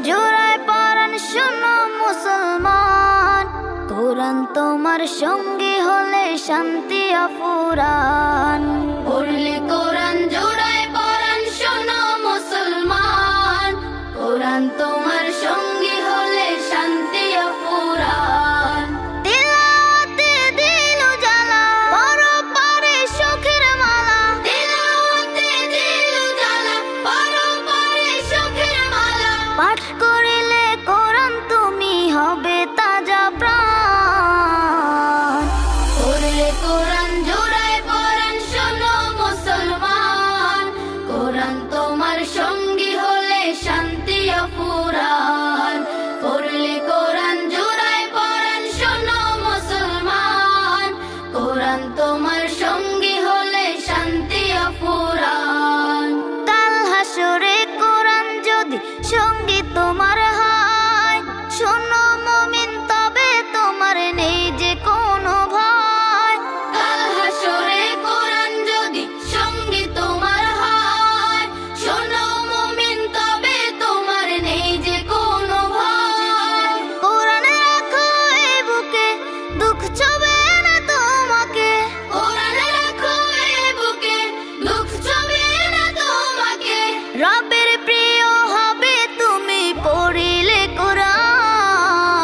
জোড়ায় পরাণ শোনো মুসলমান, কোরআন তোমার সঙ্গী হলে শান্তি অফুরান। পড়লে কোরআন জোড়ায় পরাণ শোনো মুসলমান, কোরআন তোমার সঙ্গী হলে শান্তি অফুরান। তিলাওয়াতে দিল জ্বালা, পরপারে সুখের মালা। তিলাওয়াতে দিল জ্বালা, পরপারে সুখের মালা। পাঠ করিলে কোরআন তুমি হবে তাজা প্রাণ। পড়লে কোরআন জোড়ায় পরাণ শোনো মুসলমান, কোরআন তোমার সঙ্গী হলে শান্তি অফুরান। পড়লে কোরআন জোড়ায় পরাণ শোনো মুসলমান, কোরআন তোমার সঙ্গী হলে শান্তি অফুরান। কাল হাসরে কোরআন যদি সঙ্গী তোমার হয়, শোনো মুমিন তবে তোমার নেই যে কোনো ভয়। কাল হাসরে কোরআন যদি সঙ্গী তোমার হয়, শোনো মুমিন তবে তোমার নেই যে কোনো ভয়। কোরআন রাখো এই বুকে, দুঃখ ছবে না তোমাকে। কোরআন রাখো এই বুকে, দুঃখ ছবে না তোমাকে। রবের প্রিয় হবে তুমি পড়িলে কোরআন।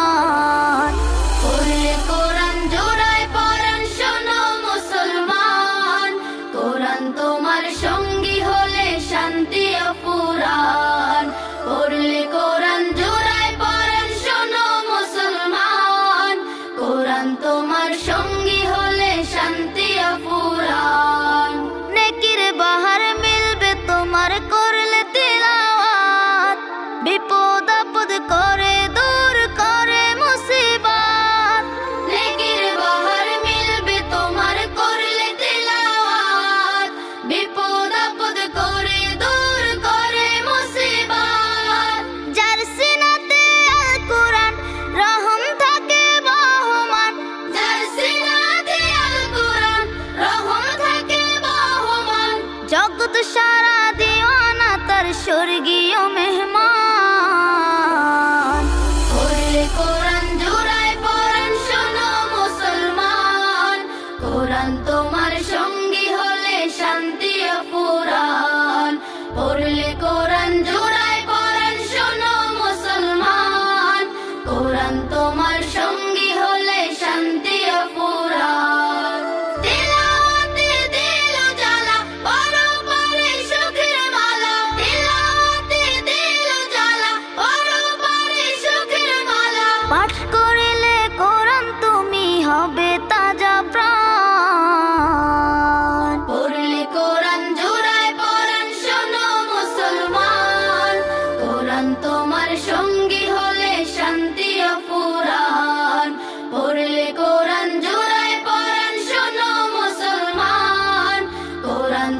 পড়লে কোরআন জোড়ায় পরাণ শোনো মুসলমান, কোরআন তোমার সঙ্গী হলে শান্তি অফুরান। পড়লে কোরআন জোড়ায় পরাণ শোনো মুসলমান, কোরআন তোমার সঙ্গী হলে শান্তি অফুরান। নেকির বাহার মিলবে তোমার করলে তিলাওয়াত, বিপদ আপদ করে দূর করে মুসিবত। নেকির বাহার মিলবে তোমার করলে তিলাওয়াত, বিপদ আপদ করে দূর করে মুসিবত। যার সিনাতে আল কোরআন রহম থাকে বহমান। যার সিনাতে আল কোরআন রহম থাকে বহমান। জগৎ সারা দিওয়ানা তার স্বর্গীয় মেহমান। পড়লে কোরআন জোড়ায় পরাণ শোনো মুসলমান, কোরআন তোমার সঙ্গী হলে শান্তি অফুরান। পড়লে কোরআন জোড়ায় পরাণ শোনো মুসলমান, কোরআন তোমার সঙ্গী হলে শান্তি অফুরান। তিলাওয়াতে দিল জ্বালা, পরপারে সুখের মালা। তিলাওয়াতে দিল জ্বালা, পরপারে সুখের মালা। পাঠ করিলে কোরআন তুমি হবে তাজা প্রাণ। পড়লে কোরআন জোড়ায় পরাণ শোনো মুসলমান, কোরআন তোমার সঙ্গী হলে শান্তি অফুরান। পড়লে কোরআন জোড়ায় পরাণ শোনো মুসলমান, কোরআন